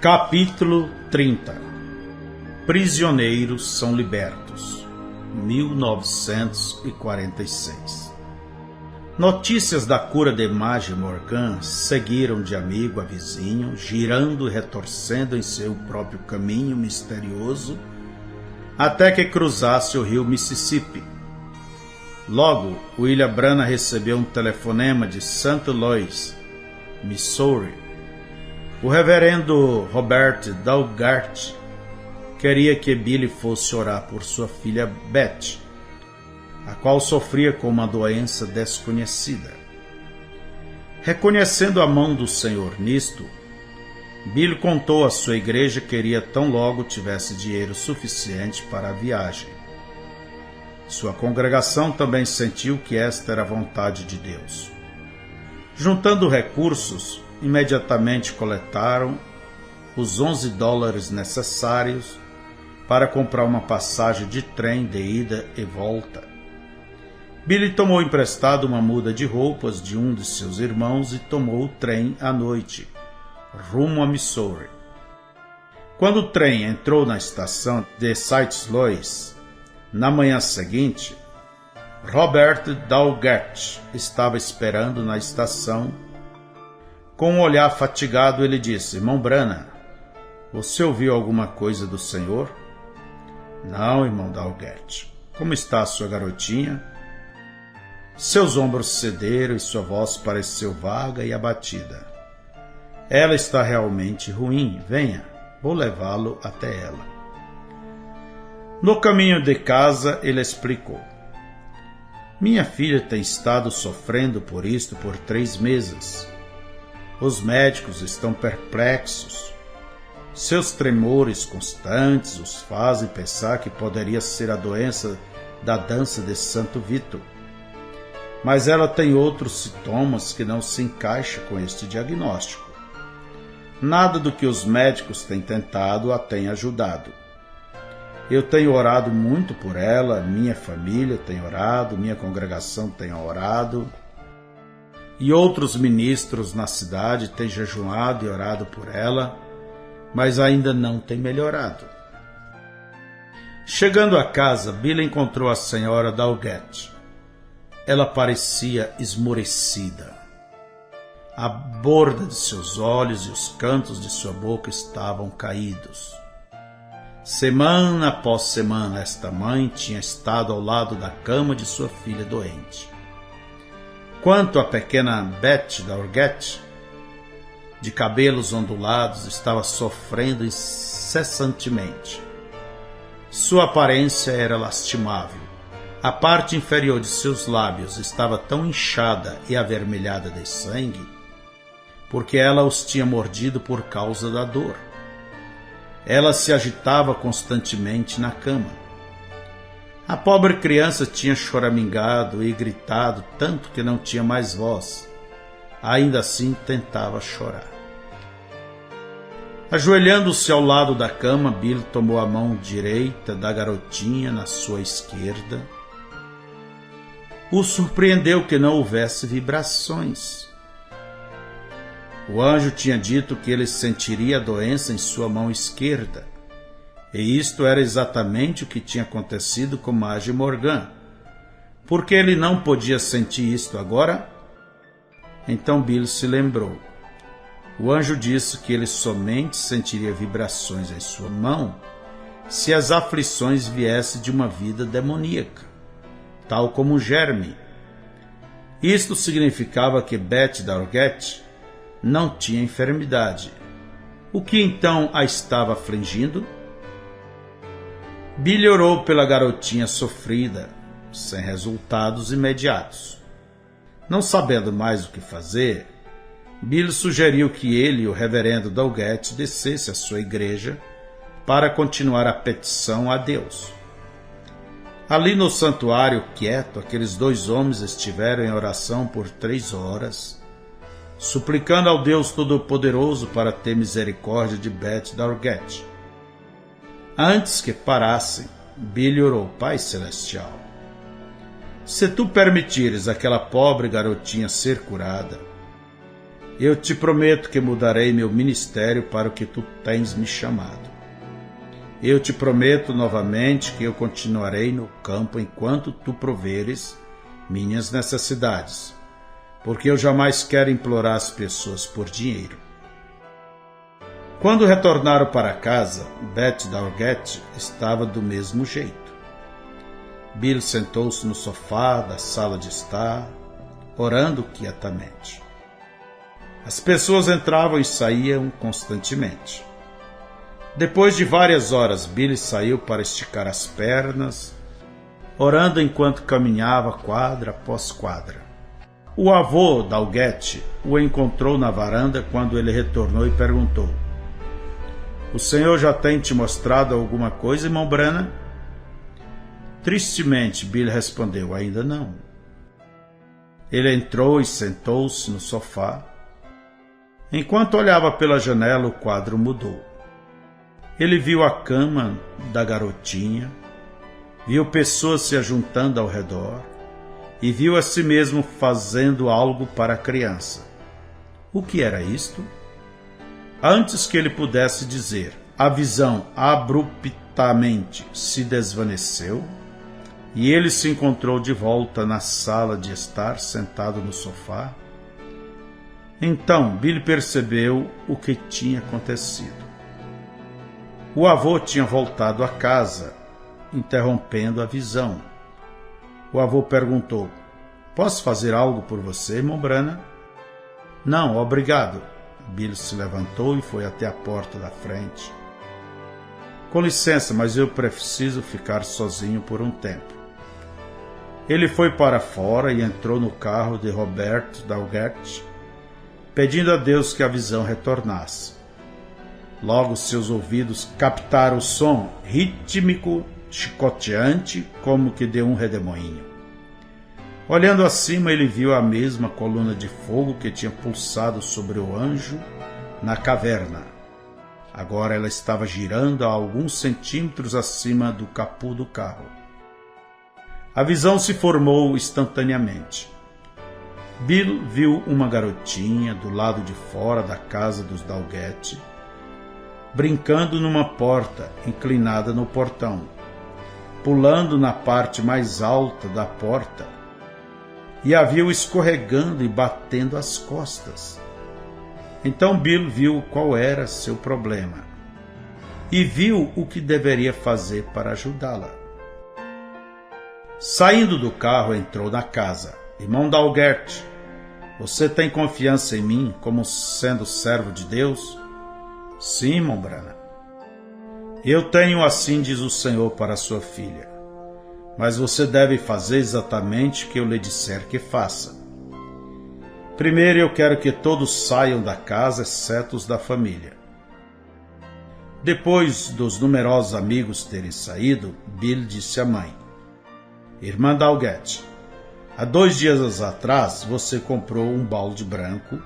Capítulo 30. Prisioneiros são libertos. 1946. Notícias da cura de Madge Morgan seguiram de amigo a vizinho, girando e retorcendo em seu próprio caminho misterioso, até que cruzasse o rio Mississippi. Logo, William Branham recebeu um telefonema de St. Louis, Missouri. O reverendo Robert Dalgard queria que Billy fosse orar por sua filha Beth, a qual sofria com uma doença desconhecida. Reconhecendo a mão do Senhor nisto, Billy contou à sua igreja que queria tão logo tivesse dinheiro suficiente para a viagem. Sua congregação também sentiu que esta era a vontade de Deus. Juntando recursos, imediatamente coletaram os $11 necessários para comprar uma passagem de trem de ida e volta. Billy tomou emprestado uma muda de roupas de um de seus irmãos e tomou o trem à noite, rumo a Missouri. Quando o trem entrou na estação de St. Louis, na manhã seguinte, Robert Dalgard estava esperando na estação. Com um olhar fatigado, ele disse: "Irmão Branham, você ouviu alguma coisa do Senhor?" "Não, irmão Dalgard. Como está a sua garotinha?" Seus ombros cederam e sua voz pareceu vaga e abatida. "Ela está realmente ruim. Venha, vou levá-lo até ela." No caminho de casa, ele explicou: "Minha filha tem estado sofrendo por isto por 3 meses. Os médicos estão perplexos. Seus tremores constantes os fazem pensar que poderia ser a doença da dança de Santo Vitor. Mas ela tem outros sintomas que não se encaixam com este diagnóstico. Nada do que os médicos têm tentado a tem ajudado. Eu tenho orado muito por ela, minha família tem orado, minha congregação tem orado, e outros ministros na cidade têm jejuado e orado por ela, mas ainda não tem melhorado." Chegando a casa, Billy encontrou a senhora Dalgard. Ela parecia esmorecida. A borda de seus olhos e os cantos de sua boca estavam caídos. Semana após semana, esta mãe tinha estado ao lado da cama de sua filha doente. Quanto à pequena Beth Dalgard, de cabelos ondulados, estava sofrendo incessantemente. Sua aparência era lastimável. A parte inferior de seus lábios estava tão inchada e avermelhada de sangue, porque ela os tinha mordido por causa da dor. Ela se agitava constantemente na cama. A pobre criança tinha choramingado e gritado tanto que não tinha mais voz. Ainda assim tentava chorar. Ajoelhando-se ao lado da cama, Billy tomou a mão direita da garotinha na sua esquerda. O surpreendeu que não houvesse vibrações. O anjo tinha dito que ele sentiria a doença em sua mão esquerda. E isto era exatamente o que tinha acontecido com Madge Morgan. Por que ele não podia sentir isto agora? Então Billy se lembrou. O anjo disse que ele somente sentiria vibrações em sua mão se as aflições viessem de uma vida demoníaca, tal como um germe. Isto significava que Beth Dalgard não tinha enfermidade. O que então a estava afligindo? Billy orou pela garotinha sofrida, sem resultados imediatos. Não sabendo mais o que fazer, Billy sugeriu que ele e o reverendo Dalgard descessem à sua igreja para continuar a petição a Deus. Ali no santuário quieto, aqueles 2 homens estiveram em oração por 3 horas, suplicando ao Deus Todo-Poderoso para ter misericórdia de Beth Dalgard. Antes que parassem, Billy orou: "Pai Celestial, se tu permitires aquela pobre garotinha ser curada, Eu te prometo que mudarei meu ministério para o que tu tens me chamado. Eu te prometo novamente que eu continuarei no campo enquanto tu proveres minhas necessidades, porque eu jamais quero implorar as pessoas por dinheiro. Quando retornaram para casa, Beth Dalgett estava do mesmo jeito. Bill sentou-se no sofá da sala de estar, orando quietamente. As pessoas entravam e saíam constantemente. Depois de várias horas, Bill saiu para esticar as pernas, orando enquanto caminhava quadra após quadra. O avô Dalgett o encontrou na varanda quando ele retornou e perguntou: "O senhor já tem te mostrado alguma coisa, irmão Branham?" Tristemente, Bill respondeu: "Ainda não." Ele entrou e sentou-se no sofá. Enquanto olhava pela janela, o quadro mudou. Ele viu a cama da garotinha, viu pessoas se ajuntando ao redor e viu a si mesmo fazendo algo para a criança. O que era isto? Antes que ele pudesse dizer, a visão abruptamente se desvaneceu e ele se encontrou de volta na sala de estar, sentado no sofá. Então, Bill percebeu o que tinha acontecido. O avô tinha voltado a casa, interrompendo a visão. O avô perguntou: "Posso fazer algo por você, irmão Branham?" "Não, obrigado." Bill se levantou e foi até a porta da frente. "Com licença, mas eu preciso ficar sozinho por um tempo." Ele foi para fora e entrou no carro de Robert Dalgett, pedindo a Deus que a visão retornasse. Logo seus ouvidos captaram o som rítmico, chicoteante, como que de um redemoinho. Olhando acima, ele viu a mesma coluna de fogo que tinha pulsado sobre o anjo na caverna. Agora ela estava girando a alguns centímetros acima do capô do carro. A visão se formou instantaneamente. Bill viu uma garotinha do lado de fora da casa dos Dalgett, brincando numa porta inclinada no portão, pulando na parte mais alta da porta, e a viu escorregando e batendo as costas. Então Bill viu qual era seu problema e viu o que deveria fazer para ajudá-la. Saindo do carro, entrou na casa. "Irmão Dalgett, você tem confiança em mim como sendo servo de Deus?" "Sim, irmão Branham." "Eu tenho, assim diz o Senhor, para sua filha. Mas você deve fazer exatamente o que eu lhe disser que faça. Primeiro, eu quero que todos saiam da casa, exceto os da família." Depois dos numerosos amigos terem saído, Bill disse à mãe: "Irmã Dalgett, há 2 dias atrás você comprou um balde branco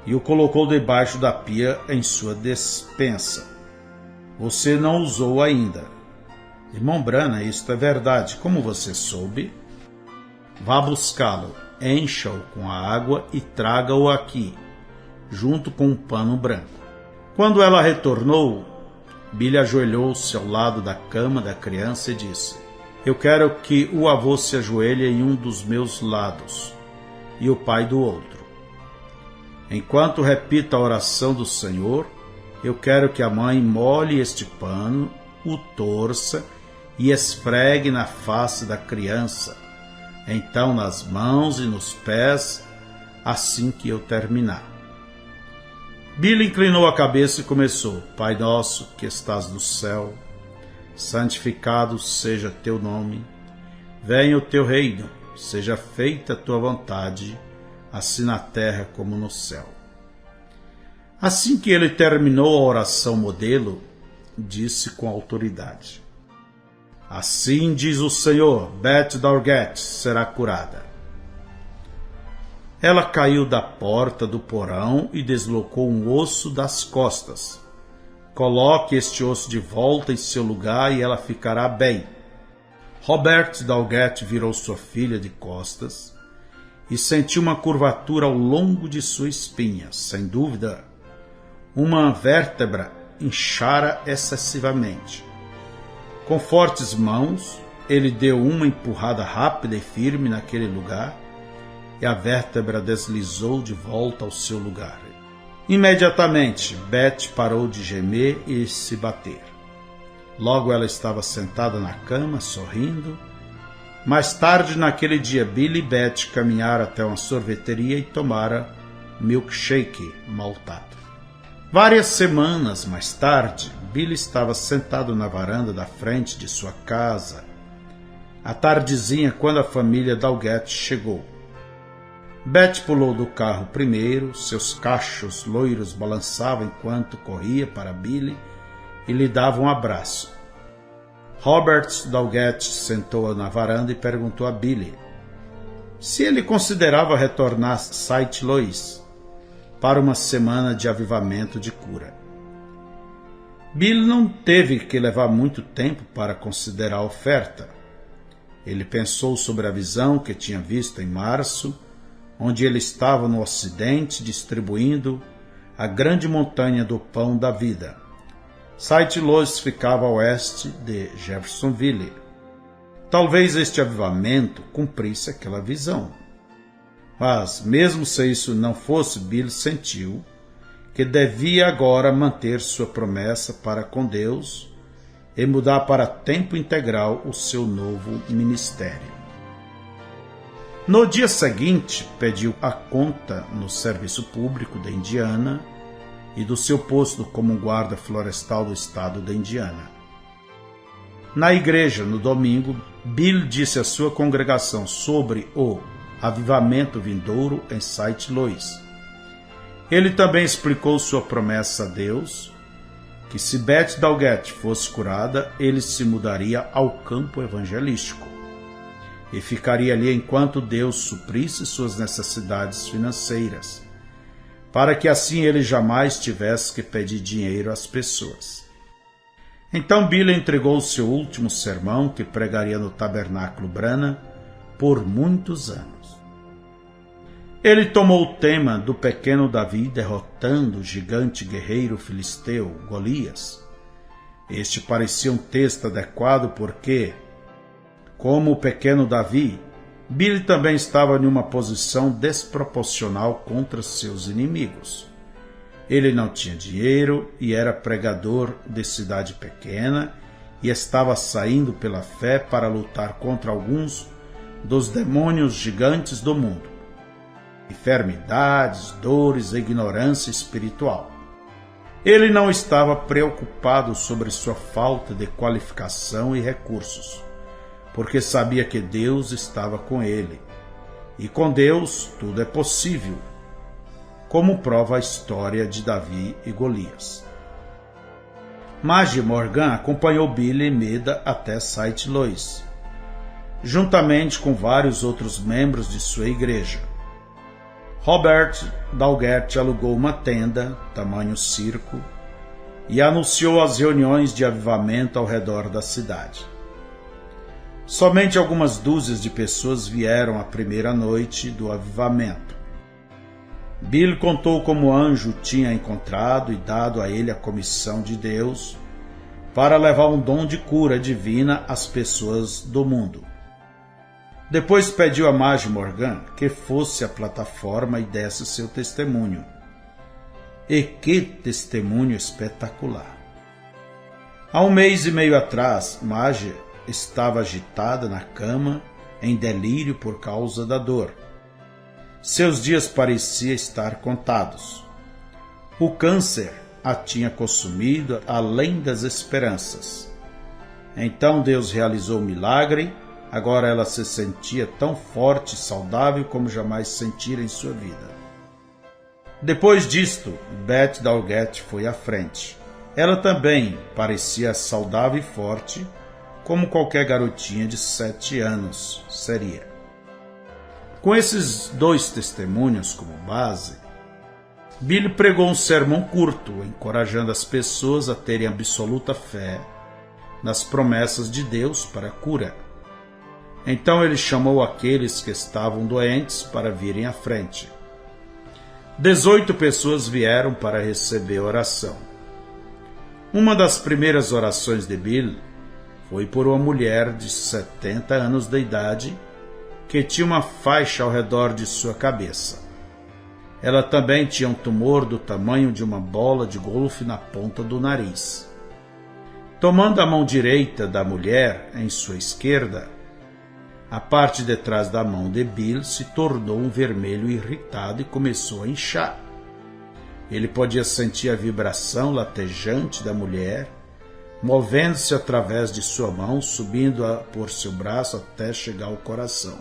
e o colocou debaixo da pia em sua despensa. Você não usou ainda." "Irmão Branham, isto é verdade. Como você soube?" "Vá buscá-lo, encha-o com a água e traga-o aqui, junto com um pano branco." Quando ela retornou, Bill ajoelhou-se ao lado da cama da criança e disse: "Eu quero que o avô se ajoelhe em um dos meus lados e o pai do outro. Enquanto repita a oração do Senhor, eu quero que a mãe molhe este pano, o torça e esfregue na face da criança, então nas mãos e nos pés, assim que eu terminar." Bill inclinou a cabeça e começou: "Pai nosso que estás no céu, santificado seja teu nome, venha o teu reino, seja feita a tua vontade, assim na terra como no céu." Assim que ele terminou a oração modelo, disse com autoridade: "Assim diz o Senhor, Beth Dalgett será curada." Ela caiu da porta do porão e deslocou um osso das costas. "Coloque este osso de volta em seu lugar e ela ficará bem." Robert Dalgett virou sua filha de costas e sentiu uma curvatura ao longo de sua espinha. Sem dúvida, uma vértebra inchara excessivamente. Com fortes mãos, ele deu uma empurrada rápida e firme naquele lugar, e a vértebra deslizou de volta ao seu lugar. Imediatamente, Beth parou de gemer e se bater. Logo ela estava sentada na cama, sorrindo. Mais tarde naquele dia, Billy e Beth caminharam até uma sorveteria e tomaram milkshake maltado. Várias semanas mais tarde, Billy estava sentado na varanda da frente de sua casa, à tardezinha, quando a família Dalgett chegou. Beth pulou do carro primeiro, seus cachos loiros balançavam enquanto corria para Billy e lhe dava um abraço. Robert Dalgett sentou na varanda e perguntou a Billy se ele considerava retornar a St. Louis para uma semana de avivamento de cura. Billy não teve que levar muito tempo para considerar a oferta. Ele pensou sobre a visão que tinha visto em março, onde ele estava no ocidente distribuindo a grande montanha do pão da vida. St. Louis ficava a oeste de Jeffersonville. Talvez este avivamento cumprisse aquela visão. Mas, mesmo se isso não fosse, Billy sentiu que devia agora manter sua promessa para com Deus e mudar para tempo integral o seu novo ministério. No dia seguinte, pediu a conta no serviço público da Indiana e do seu posto como guarda florestal do estado da Indiana. Na igreja, no domingo, Bill disse à sua congregação sobre o avivamento vindouro em St. Louis. Ele também explicou sua promessa a Deus, que se Beth Dalgett fosse curada, ele se mudaria ao campo evangelístico e ficaria ali enquanto Deus suprisse suas necessidades financeiras, para que assim ele jamais tivesse que pedir dinheiro às pessoas. Então Billy entregou o seu último sermão, que pregaria no Tabernáculo Branham por muitos anos. Ele tomou o tema do pequeno Davi derrotando o gigante guerreiro filisteu Golias. Este parecia um texto adequado porque, como o pequeno Davi, Billy também estava em uma posição desproporcional contra seus inimigos. Ele não tinha dinheiro e era pregador de cidade pequena e estava saindo pela fé para lutar contra alguns dos demônios gigantes do mundo: enfermidades, dores e ignorância espiritual. Ele não estava preocupado sobre sua falta de qualificação e recursos, porque sabia que Deus estava com ele. E com Deus tudo é possível, como prova a história de Davi e Golias. Margie Morgan acompanhou Billy e Meda até St. Louis, juntamente com vários outros membros de sua igreja. Robert Dalgett alugou uma tenda, tamanho circo, e anunciou as reuniões de avivamento ao redor da cidade. Somente algumas dúzias de pessoas vieram à primeira noite do avivamento. Bill contou como o anjo tinha encontrado e dado a ele a comissão de Deus para levar um dom de cura divina às pessoas do mundo. Depois pediu a Margie Morgan que fosse à plataforma e desse seu testemunho. E que testemunho espetacular! Há 1 mês e meio atrás, Margie estava agitada na cama, em delírio por causa da dor. Seus dias pareciam estar contados. O câncer a tinha consumido além das esperanças. Então Deus realizou o milagre. Agora ela se sentia tão forte e saudável como jamais sentira em sua vida. Depois disto, Beth Dalgett foi à frente. Ela também parecia saudável e forte, como qualquer garotinha de 7 anos seria. Com esses 2 testemunhos como base, Billy pregou um sermão curto, encorajando as pessoas a terem absoluta fé nas promessas de Deus para a cura. Então ele chamou aqueles que estavam doentes para virem à frente. 18 pessoas vieram para receber oração. Uma das primeiras orações de Bill foi por uma mulher de 70 anos de idade que tinha uma faixa ao redor de sua cabeça. Ela também tinha um tumor do tamanho de uma bola de golfe na ponta do nariz. Tomando a mão direita da mulher em sua esquerda, a parte de trás da mão de Bill se tornou um vermelho irritado e começou a inchar. Ele podia sentir a vibração latejante da mulher, movendo-se através de sua mão, subindo por seu braço até chegar ao coração.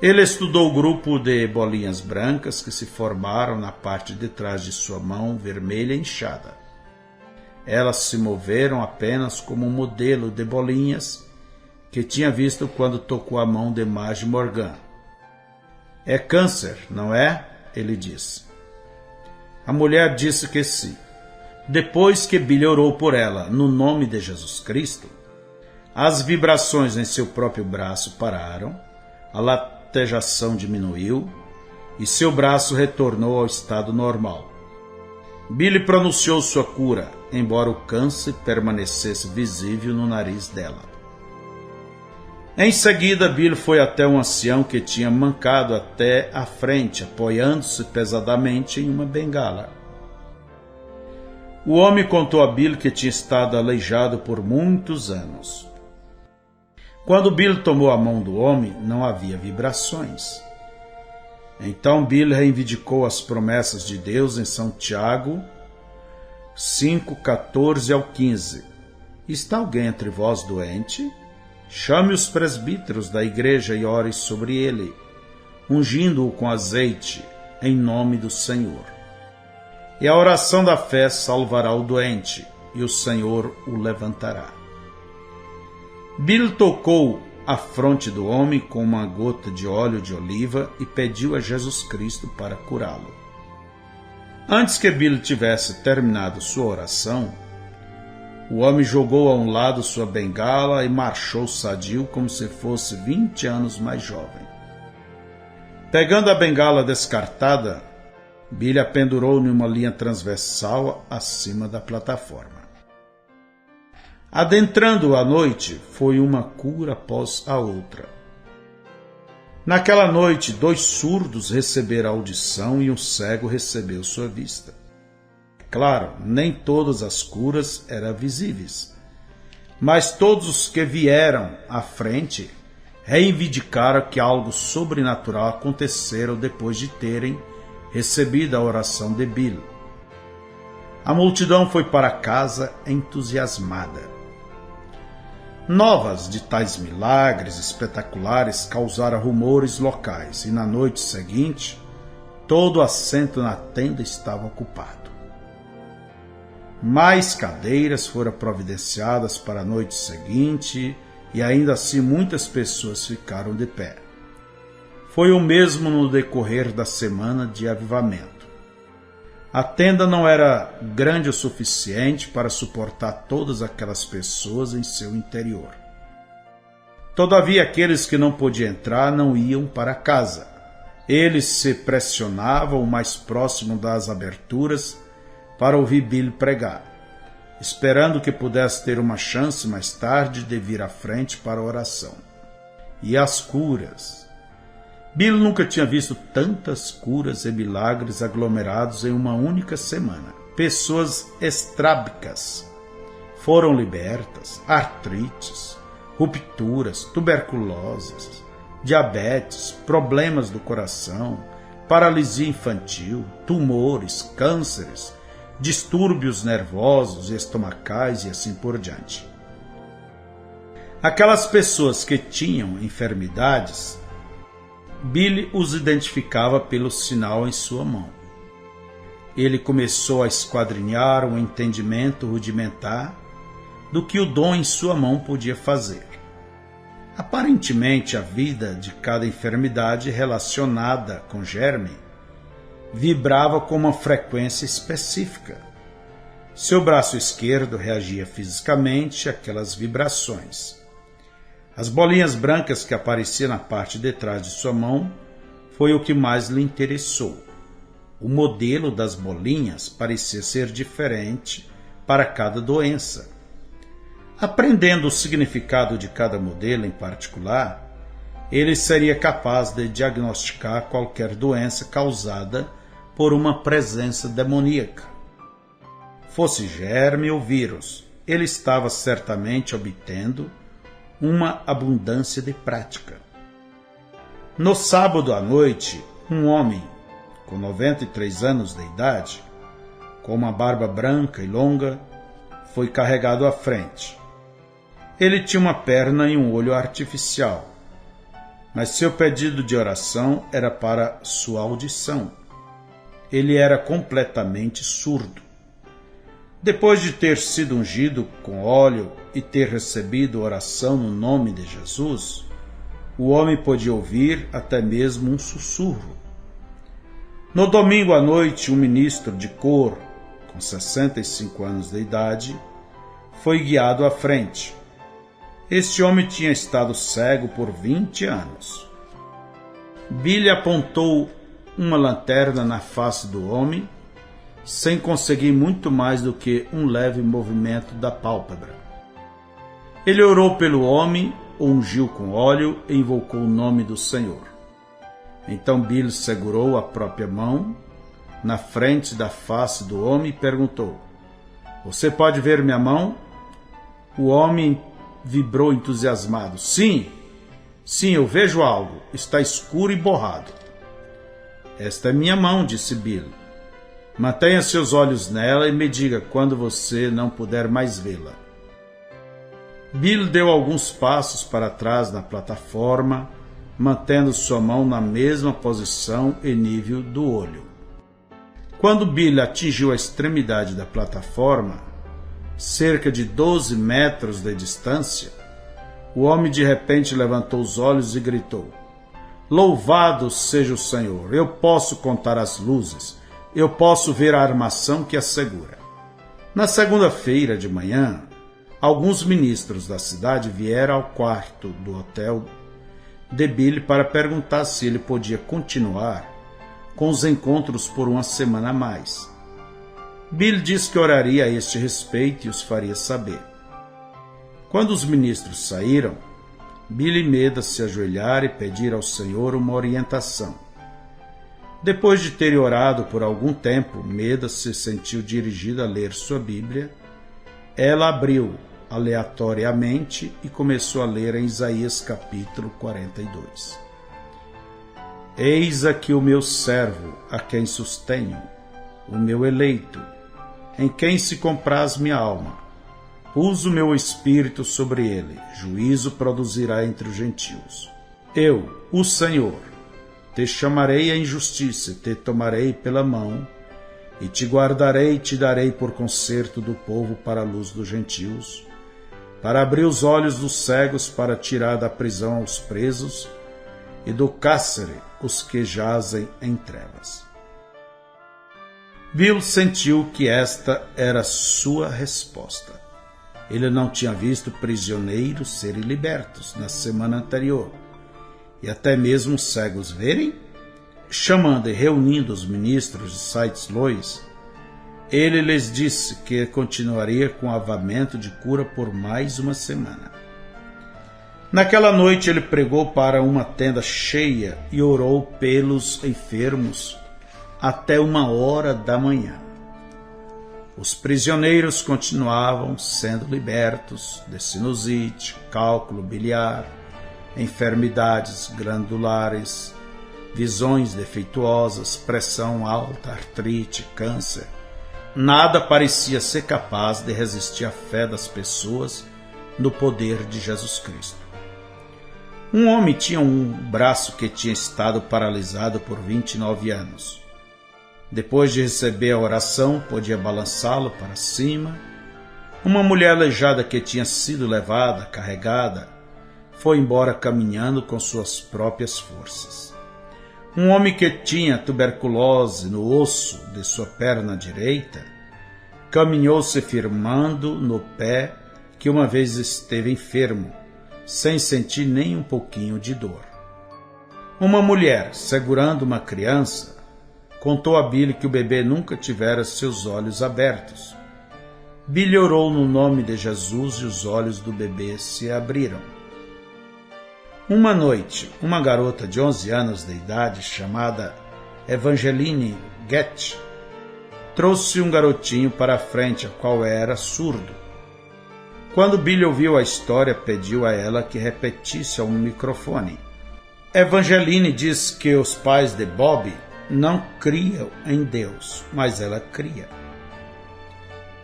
Ele estudou o grupo de bolinhas brancas que se formaram na parte de trás de sua mão vermelha inchada. Elas se moveram apenas como um modelo de bolinhas que tinha visto quando tocou a mão de Madge Morgan. É câncer, não é? Ele disse. A mulher disse que sim. Depois que Billy orou por ela, no nome de Jesus Cristo, as vibrações em seu próprio braço pararam, a latejação diminuiu e seu braço retornou ao estado normal. Billy pronunciou sua cura, embora o câncer permanecesse visível no nariz dela. Em seguida, Billy foi até um ancião que tinha mancado até a frente, apoiando-se pesadamente em uma bengala. O homem contou a Billy que tinha estado aleijado por muitos anos. Quando Billy tomou a mão do homem, não havia vibrações. Então Billy reivindicou as promessas de Deus em São Tiago 5:14 ao 15. Está alguém entre vós doente? Chame os presbíteros da igreja e ore sobre ele, ungindo-o com azeite, em nome do Senhor. E a oração da fé salvará o doente, e o Senhor o levantará. Billy tocou a fronte do homem com uma gota de óleo de oliva e pediu a Jesus Cristo para curá-lo. Antes que Billy tivesse terminado sua oração, o homem jogou a um lado sua bengala e marchou sadio como se fosse 20 anos mais jovem. Pegando a bengala descartada, Billy a pendurou numa linha transversal acima da plataforma. Adentrando a noite, foi uma cura após a outra. Naquela noite, 2 surdos receberam audição e um cego recebeu sua vista. Claro, nem todas as curas eram visíveis, mas todos os que vieram à frente reivindicaram que algo sobrenatural acontecera depois de terem recebido a oração de Billy. A multidão foi para casa entusiasmada. Novas de tais milagres espetaculares causaram rumores locais e na noite seguinte, todo o assento na tenda estava ocupado. Mais cadeiras foram providenciadas para a noite seguinte e ainda assim muitas pessoas ficaram de pé. Foi o mesmo no decorrer da semana de avivamento. A tenda não era grande o suficiente para suportar todas aquelas pessoas em seu interior. Todavia, aqueles que não podiam entrar não iam para casa. Eles se pressionavam o mais próximo das aberturas para ouvir Billy pregar, esperando que pudesse ter uma chance mais tarde de vir à frente para a oração. E as curas. Billy nunca tinha visto tantas curas e milagres aglomerados em uma única semana. Pessoas estrábicas foram libertas, artrites, rupturas, tuberculoses, diabetes, problemas do coração, paralisia infantil, tumores, cânceres, distúrbios nervosos e estomacais e assim por diante. Aquelas pessoas que tinham enfermidades, Billy os identificava pelo sinal em sua mão. Ele começou a esquadrinhar um entendimento rudimentar do que o dom em sua mão podia fazer. Aparentemente, a vida de cada enfermidade relacionada com germe vibrava com uma frequência específica. Seu braço esquerdo reagia fisicamente àquelas vibrações. As bolinhas brancas que apareciam na parte de trás de sua mão foi o que mais lhe interessou. O modelo das bolinhas parecia ser diferente para cada doença. Aprendendo o significado de cada modelo em particular, ele seria capaz de diagnosticar qualquer doença causada por uma presença demoníaca. Fosse germe ou vírus, ele estava certamente obtendo uma abundância de prática. No sábado à noite, um homem com 93 anos de idade, com uma barba branca e longa, foi carregado à frente. Ele tinha uma perna e um olho artificial, mas seu pedido de oração era para sua audição. Ele era completamente surdo. Depois de ter sido ungido com óleo e ter recebido oração no nome de Jesus, o homem podia ouvir até mesmo um sussurro. No domingo à noite, um ministro de cor, com 65 anos de idade, foi guiado à frente. Este homem tinha estado cego por 20 anos. Billy apontou uma lanterna na face do homem, sem conseguir muito mais do que um leve movimento da pálpebra. Ele orou pelo homem, o ungiu com óleo e invocou o nome do Senhor. Então Billy segurou a própria mão na frente da face do homem e perguntou: "Você pode ver minha mão?" O homem vibrou entusiasmado. Sim, eu vejo algo. Está escuro e borrado." "Esta é minha mão", disse Billy. "Mantenha seus olhos nela e me diga quando você não puder mais vê-la." Billy deu alguns passos para trás na plataforma, mantendo sua mão na mesma posição e nível do olho. Quando Billy atingiu a extremidade da plataforma, cerca de 12 metros de distância, o homem de repente levantou os olhos e gritou: "Louvado seja o Senhor! Eu posso contar as luzes. Eu posso ver a armação que a segura." Na segunda-feira de manhã, alguns ministros da cidade vieram ao quarto do hotel de Billy para perguntar se ele podia continuar com os encontros por uma semana a mais. Billy disse que oraria a este respeito e os faria saber. Quando os ministros saíram, Billy e Meda se ajoelharam e pediram ao Senhor uma orientação. Depois de ter orado por algum tempo, Meda se sentiu dirigida a ler sua Bíblia. Ela abriu aleatoriamente e começou a ler em Isaías capítulo 42. "Eis aqui o meu servo, a quem sustenho, o meu eleito, em quem se compraz minha alma. Pus o meu espírito sobre ele, juízo produzirá entre os gentios. Eu, o Senhor, te chamarei à injustiça, te tomarei pela mão, e te guardarei e te darei por concerto do povo para a luz dos gentios, para abrir os olhos dos cegos, para tirar da prisão os presos, e do cárcere os que jazem em trevas." Bill sentiu que esta era sua resposta. Ele não tinha visto prisioneiros serem libertos na semana anterior, e até mesmo cegos verem. Chamando e reunindo os ministros de St. Louis, ele lhes disse que continuaria com o avamento de cura por mais uma semana. Naquela noite ele pregou para uma tenda cheia e orou pelos enfermos até 1h da manhã. Os prisioneiros continuavam sendo libertos de sinusite, cálculo biliar, enfermidades glandulares, visões defeituosas, pressão alta, artrite, câncer. Nada parecia ser capaz de resistir à fé das pessoas no poder de Jesus Cristo. Um homem tinha um braço que tinha estado paralisado por 29 anos. Depois de receber a oração, podia balançá-lo para cima. Uma mulher aleijada que tinha sido levada, carregada, foi embora caminhando com suas próprias forças. Um homem que tinha tuberculose no osso de sua perna direita, caminhou se firmando no pé que uma vez esteve enfermo, sem sentir nem um pouquinho de dor. Uma mulher, segurando uma criança, contou a Billy que o bebê nunca tivera seus olhos abertos. Billy orou no nome de Jesus e os olhos do bebê se abriram. Uma noite, uma garota de 11 anos de idade, chamada Evangeline Getty, trouxe um garotinho para a frente, a qual era surdo. Quando Billy ouviu a história, pediu a ela que repetisse ao microfone. Evangeline diz que os pais de Bob não criam em Deus, mas ela cria.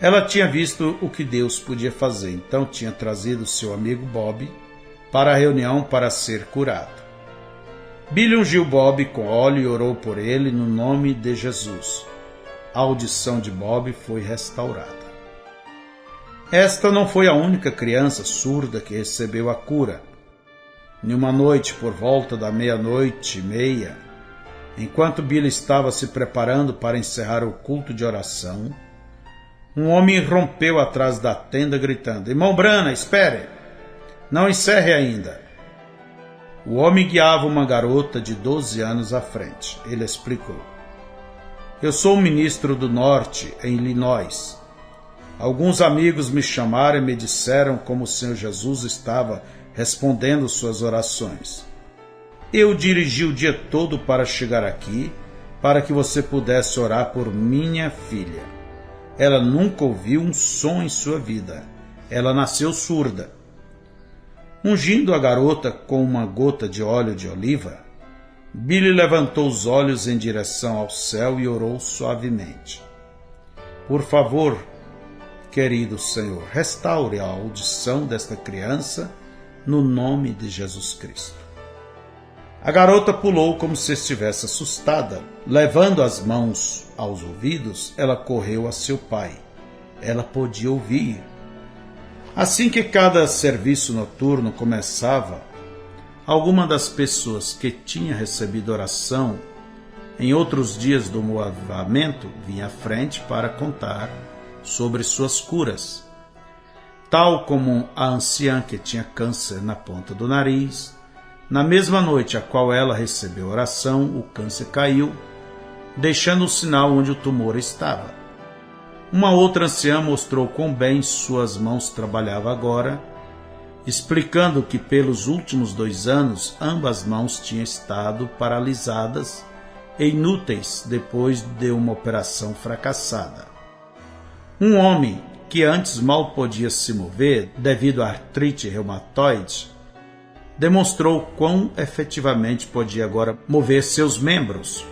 Ela tinha visto o que Deus podia fazer, então tinha trazido seu amigo Bob para a reunião para ser curado. Billy ungiu Bob com óleo e orou por ele no nome de Jesus. A audição de Bob foi restaurada. Esta não foi a única criança surda que recebeu a cura. Em uma noite, por volta da 00:30, enquanto Billy estava se preparando para encerrar o culto de oração, um homem rompeu atrás da tenda gritando: "Irmão Branham, espere! Não encerre ainda." O homem guiava uma garota de 12 anos à frente. Ele explicou: "Eu sou um ministro do Norte, em Illinois. Alguns amigos me chamaram e me disseram como o Senhor Jesus estava respondendo suas orações. Eu dirigi o dia todo para chegar aqui, para que você pudesse orar por minha filha. Ela nunca ouviu um som em sua vida. Ela nasceu surda." Ungindo a garota com uma gota de óleo de oliva, Billy levantou os olhos em direção ao céu e orou suavemente: "Por favor, querido Senhor, restaure a audição desta criança no nome de Jesus Cristo." A garota pulou como se estivesse assustada. Levando as mãos aos ouvidos, ela correu a seu pai. Ela podia ouvir. Assim que cada serviço noturno começava, alguma das pessoas que tinha recebido oração em outros dias do avivamento vinha à frente para contar sobre suas curas. Tal como a anciã que tinha câncer na ponta do nariz, na mesma noite a qual ela recebeu oração, o câncer caiu, deixando o sinal onde o tumor estava. Uma outra anciã mostrou quão bem suas mãos trabalhavam agora, explicando que pelos últimos 2 anos ambas mãos tinham estado paralisadas e inúteis depois de uma operação fracassada. Um homem que antes mal podia se mover devido à artrite reumatoide, demonstrou quão efetivamente podia agora mover seus membros.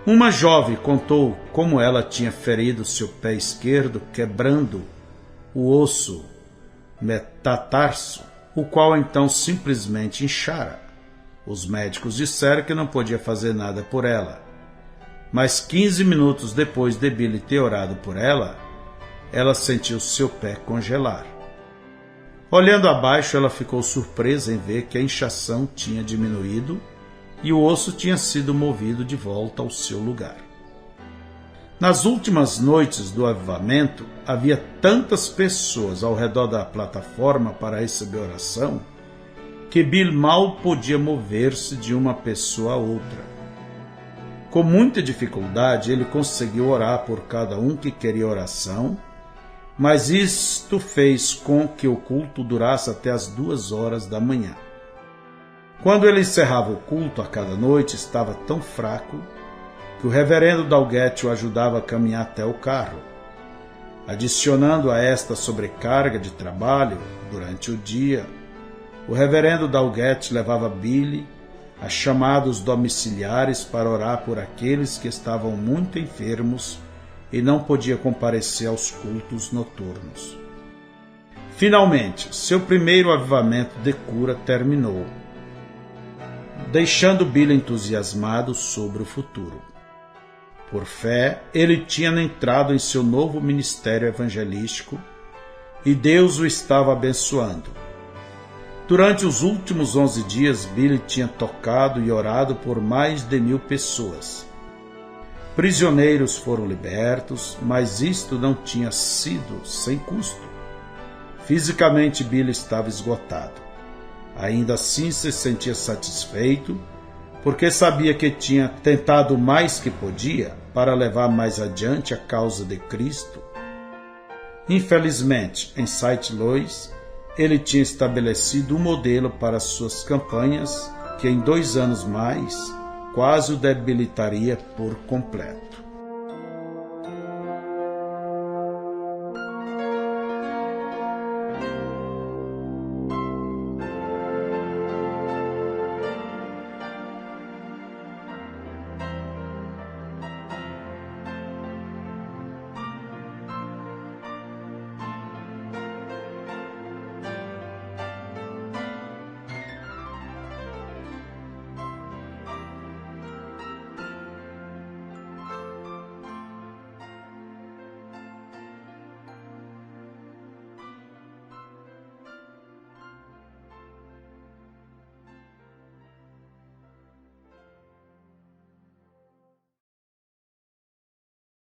Uma jovem contou como ela tinha ferido seu pé esquerdo, quebrando o osso metatarso, o qual então simplesmente inchara. Os médicos disseram que não podia fazer nada por ela, mas 15 minutos depois de Billy ter orado por ela, ela sentiu seu pé congelar. Olhando abaixo, ela ficou surpresa em ver que a inchação tinha diminuído e o osso tinha sido movido de volta ao seu lugar. Nas últimas noites do avivamento, havia tantas pessoas ao redor da plataforma para receber oração que Bill mal podia mover-se de uma pessoa a outra. Com muita dificuldade, ele conseguiu orar por cada um que queria oração, mas isto fez com que o culto durasse até as 2 horas da manhã. Quando ele encerrava o culto a cada noite, estava tão fraco que o reverendo Dalgett o ajudava a caminhar até o carro. Adicionando a esta sobrecarga de trabalho durante o dia, o reverendo Dalgett levava Billy a chamados domiciliares para orar por aqueles que estavam muito enfermos e não podia comparecer aos cultos noturnos. Finalmente, seu primeiro avivamento de cura terminou, deixando Billy entusiasmado sobre o futuro. Por fé, ele tinha entrado em seu novo ministério evangelístico e Deus o estava abençoando. Durante os últimos 11 dias, Billy tinha tocado e orado por mais de 1000 pessoas. Prisioneiros foram libertos, mas isto não tinha sido sem custo. Fisicamente, Billy estava esgotado. Ainda assim, se sentia satisfeito, porque sabia que tinha tentado mais que podia para levar mais adiante a causa de Cristo. Infelizmente, em St. Louis, ele tinha estabelecido um modelo para suas campanhas que em 2 anos mais quase o debilitaria por completo.